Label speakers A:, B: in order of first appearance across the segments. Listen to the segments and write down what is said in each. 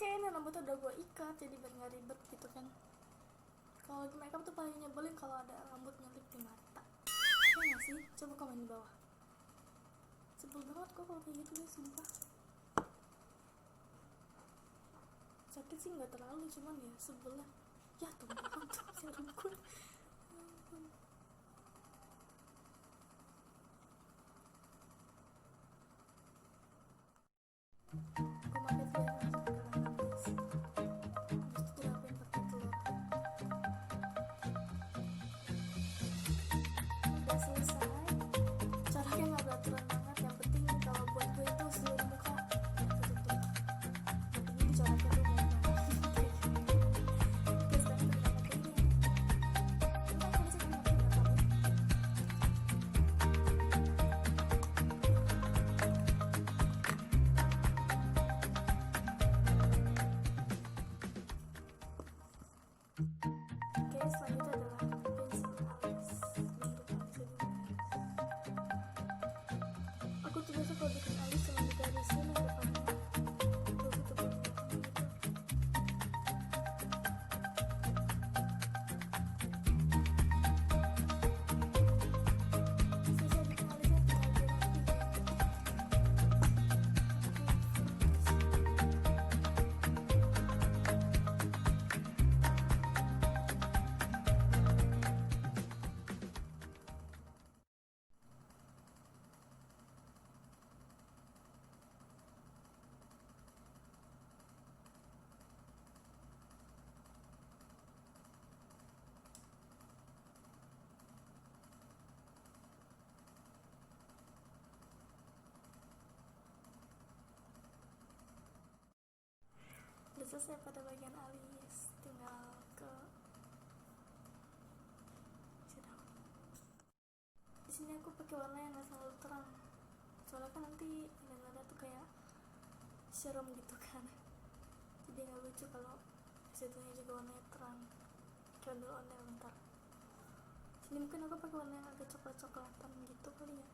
A: ini rambutnya udah gue ikat jadi biar nggak ribet gitu kan. Kalau lagi makeup tuh paling nyebelin kalau ada rambut nyelip di mata. Ya nggak sih? Coba komen di bawah. Sebel banget kok kalau kayak gitu nih, sumpah. Sakit sih nggak terlalu, cuman ya sebel lah. Ya tumpah tuh serum gue. Udah selesai pada bagian alis, tinggal ke di sini aku pakai warna yang nggak terlalu terang, soalnya kan nanti nada tuh kayak serum gitu kan, jadi nggak lucu kalau situnya juga warnanya terang. Coba dulu ondel bentar. Sini mungkin aku pakai warna yang agak coklat-coklatan gitu kali ya.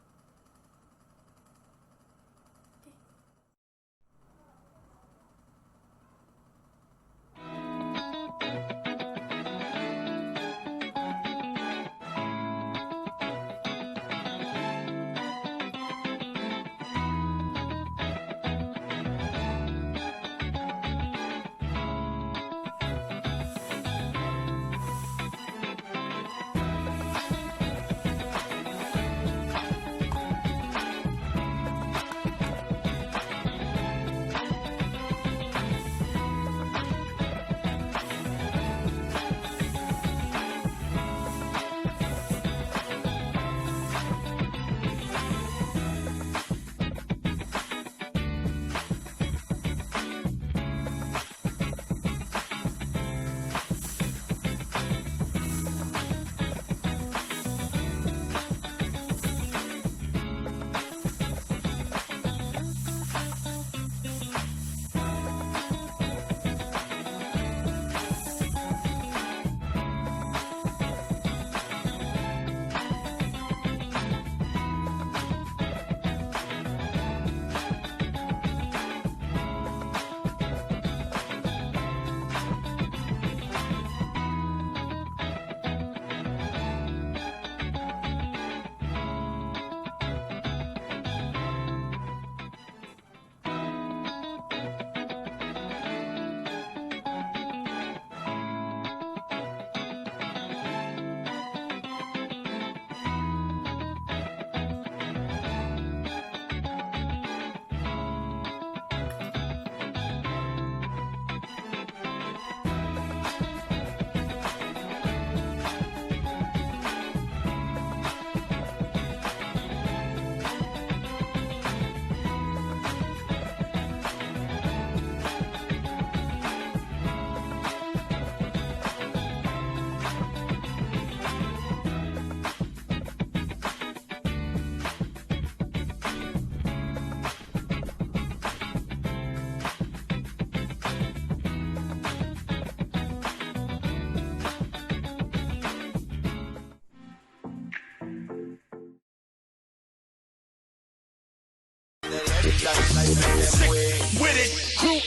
B: Sick with it, crew